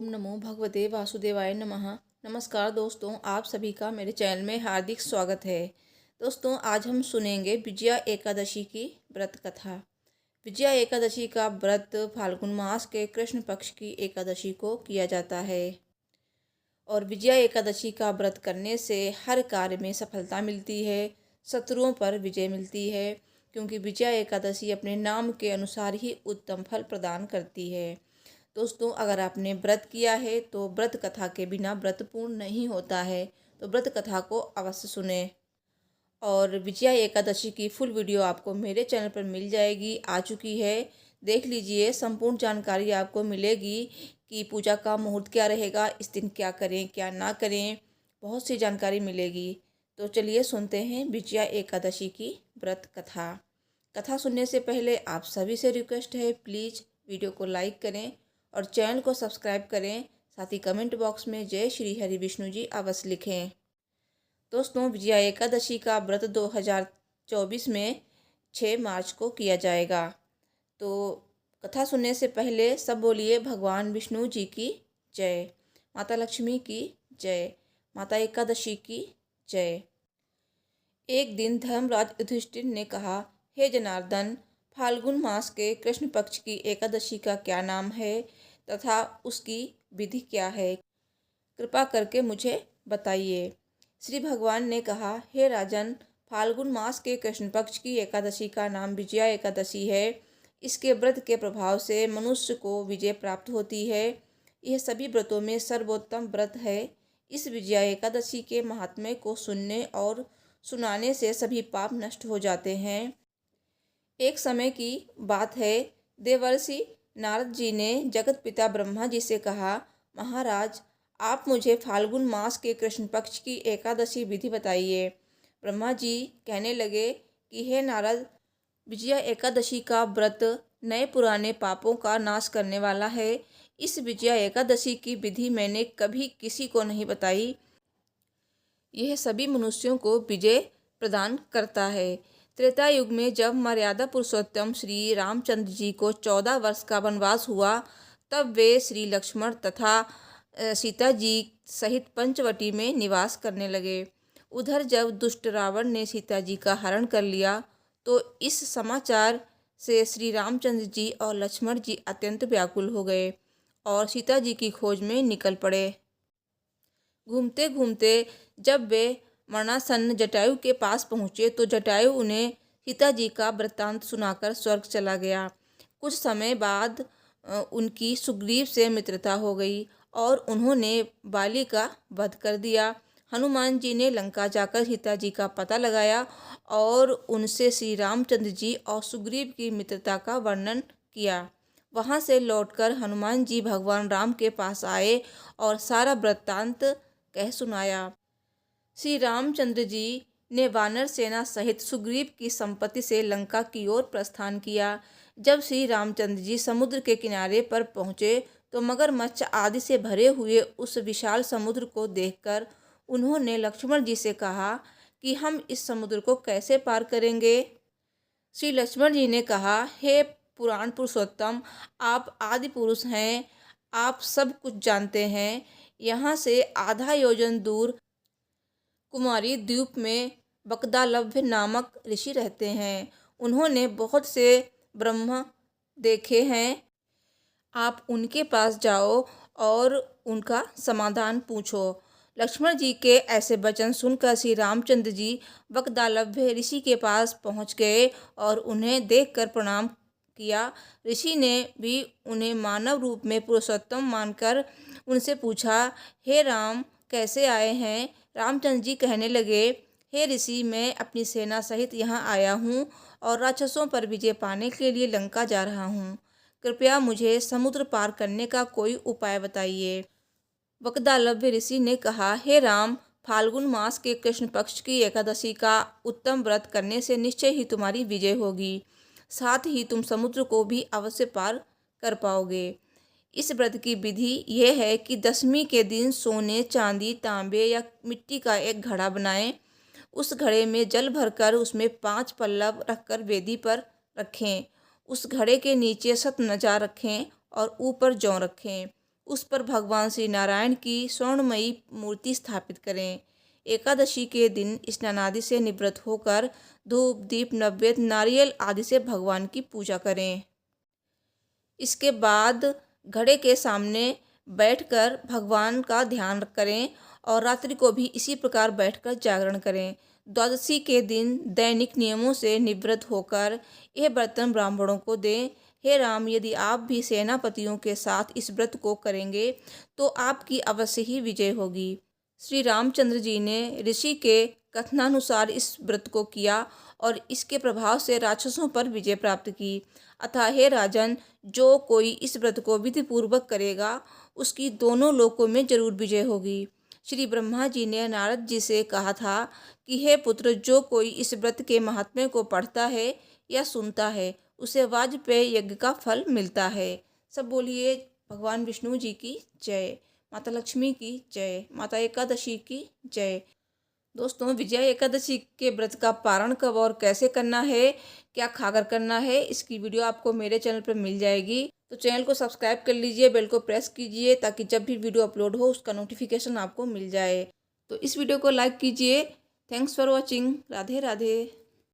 नमो भगवते वासुदेवाय नमः। नमस्कार दोस्तों, आप सभी का मेरे चैनल में हार्दिक स्वागत है। दोस्तों, आज हम सुनेंगे विजया एकादशी की व्रत कथा। विजया एकादशी का व्रत फाल्गुन मास के कृष्ण पक्ष की एकादशी को किया जाता है और विजया एकादशी का व्रत करने से हर कार्य में सफलता मिलती है, शत्रुओं पर विजय मिलती है, क्योंकि विजया एकादशी अपने नाम के अनुसार ही उत्तम फल प्रदान करती है। दोस्तों, अगर आपने व्रत किया है तो व्रत कथा के बिना व्रत पूर्ण नहीं होता है, तो व्रत कथा को अवश्य सुने। और विजया एकादशी की फुल वीडियो आपको मेरे चैनल पर मिल जाएगी, आ चुकी है। देख लीजिए, संपूर्ण जानकारी आपको मिलेगी कि पूजा का मुहूर्त क्या रहेगा, इस दिन क्या करें क्या ना करें, बहुत सी जानकारी मिलेगी। तो चलिए सुनते हैं विजया एकादशी की व्रत कथा। कथा सुनने से पहले आप सभी से रिक्वेस्ट है, प्लीज़ वीडियो को लाइक करें और चैनल को सब्सक्राइब करें। साथ ही कमेंट बॉक्स में जय श्री हरि विष्णु जी अवश्य लिखें। दोस्तों, विजया एकादशी का व्रत 2024 में 6 मार्च को किया जाएगा। तो कथा सुनने से पहले सब बोलिए भगवान विष्णु जी की जय, माता लक्ष्मी की जय, माता एकादशी की जय। एक दिन धर्मराज युधिष्ठिर ने कहा, हे जनार्दन, फाल्गुन मास के कृष्ण पक्ष की एकादशी का क्या नाम है तथा उसकी विधि क्या है, कृपा करके मुझे बताइए। श्री भगवान ने कहा, हे राजन, फाल्गुन मास के कृष्ण पक्ष की एकादशी का नाम विजया एकादशी है। इसके व्रत के प्रभाव से मनुष्य को विजय प्राप्त होती है। यह सभी व्रतों में सर्वोत्तम व्रत है। इस विजया एकादशी के महात्म्य को सुनने और सुनाने से सभी पाप नष्ट हो जाते हैं। एक समय की बात है, देवर्षि नारद जी ने जगत पिता ब्रह्मा जी से कहा, महाराज, आप मुझे फाल्गुन मास के कृष्ण पक्ष की एकादशी विधि बताइए। ब्रह्मा जी कहने लगे कि हे नारद, विजया एकादशी का व्रत नए पुराने पापों का नाश करने वाला है। इस विजया एकादशी की विधि मैंने कभी किसी को नहीं बताई। यह सभी मनुष्यों को विजय प्रदान करता है। त्रेता युग में जब मर्यादा पुरुषोत्तम श्री रामचंद्र जी को 14 वर्ष का वनवास हुआ, तब वे श्री लक्ष्मण तथा सीता जी सहित पंचवटी में निवास करने लगे। उधर जब दुष्ट रावण ने सीता जी का हरण कर लिया, तो इस समाचार से श्री रामचंद्र जी और लक्ष्मण जी अत्यंत व्याकुल हो गए और सीता जी की खोज में निकल पड़े। घूमते घूमते जब वे मरणासन्न जटायु के पास पहुँचे, तो जटायु उन्हें सीता जी का वृत्तांत सुनाकर स्वर्ग चला गया। कुछ समय बाद उनकी सुग्रीव से मित्रता हो गई और उन्होंने बाली का वध कर दिया। हनुमान जी ने लंका जाकर सीता जी का पता लगाया और उनसे श्री रामचंद्र जी और सुग्रीव की मित्रता का वर्णन किया। वहाँ से लौटकर हनुमान जी भगवान राम के पास आए और सारा वृत्तांत कह सुनाया। श्री रामचंद्र जी ने वानर सेना सहित सुग्रीव की संपत्ति से लंका की ओर प्रस्थान किया। जब श्री रामचंद्र जी समुद्र के किनारे पर पहुँचे, तो मगरमच्छ आदि से भरे हुए उस विशाल समुद्र को देखकर उन्होंने लक्ष्मण जी से कहा कि हम इस समुद्र को कैसे पार करेंगे। श्री लक्ष्मण जी ने कहा, हे पुराण पुरुषोत्तम, आप आदि पुरुष हैं, आप सब कुछ जानते हैं। यहाँ से आधा योजन दूर कुमारी द्वीप में बकदालभ्य नामक ऋषि रहते हैं। उन्होंने बहुत से ब्रह्म देखे हैं। आप उनके पास जाओ और उनका समाधान पूछो। लक्ष्मण जी के ऐसे वचन सुनकर श्री रामचंद्र जी बकदालभ्य ऋषि के पास पहुंच गए और उन्हें देखकर प्रणाम किया। ऋषि ने भी उन्हें मानव रूप में पुरुषोत्तम मानकर उनसे पूछा, हे राम, कैसे आए हैं। रामचंद्र जी कहने लगे, हे ऋषि, मैं अपनी सेना सहित यहाँ आया हूँ और राक्षसों पर विजय पाने के लिए लंका जा रहा हूँ। कृपया मुझे समुद्र पार करने का कोई उपाय बताइए। बकदालभ्य ऋषि ने कहा, हे राम, फाल्गुन मास के कृष्ण पक्ष की एकादशी का उत्तम व्रत करने से निश्चय ही तुम्हारी विजय होगी। साथ ही तुम समुद्र को भी अवश्य पार कर पाओगे। इस व्रत की विधि यह है कि दशमी के दिन सोने, चांदी, तांबे या मिट्टी का एक घड़ा बनाएं। उस घड़े में जल भरकर उसमें 5 पल्लव रखकर वेदी पर रखें। उस घड़े के नीचे सतनजा रखें और ऊपर जौ रखें। उस पर भगवान श्री नारायण की स्वर्णमयी मूर्ति स्थापित करें। एकादशी के दिन स्नान आदि से निवृत्त होकर धूप दीप नैवेद्य नारियल आदि से भगवान की पूजा करें। इसके बाद घड़े के सामने बैठकर भगवान का ध्यान करें और रात्रि को भी इसी प्रकार बैठकर जागरण करें। द्वादशी के दिन दैनिक नियमों से निवृत्त होकर यह बर्तन ब्राह्मणों को दें। हे राम, यदि आप भी सेनापतियों के साथ इस व्रत को करेंगे तो आपकी अवश्य ही विजय होगी। श्री रामचंद्र जी ने ऋषि के कथनानुसार इस व्रत को किया और इसके प्रभाव से राक्षसों पर विजय प्राप्त की। अतः हे राजन, जो कोई इस व्रत को विधि पूर्वक करेगा उसकी दोनों लोकों में जरूर विजय होगी। श्री ब्रह्मा जी ने नारद जी से कहा था कि हे पुत्र, जो कोई इस व्रत के महात्म्य को पढ़ता है या सुनता है उसे वाजपेय यज्ञ का फल मिलता है। सब बोलिए भगवान विष्णु जी की जय, माता लक्ष्मी की जय, माता एकादशी की जय। दोस्तों, विजया एकादशी के व्रत का पारण कब और कैसे करना है, क्या खाकर करना है, इसकी वीडियो आपको मेरे चैनल पर मिल जाएगी। तो चैनल को सब्सक्राइब कर लीजिए, बेल को प्रेस कीजिए ताकि जब भी वीडियो अपलोड हो उसका नोटिफिकेशन आपको मिल जाए। तो इस वीडियो को लाइक कीजिए। Thanks for watching. Radhe Radhe.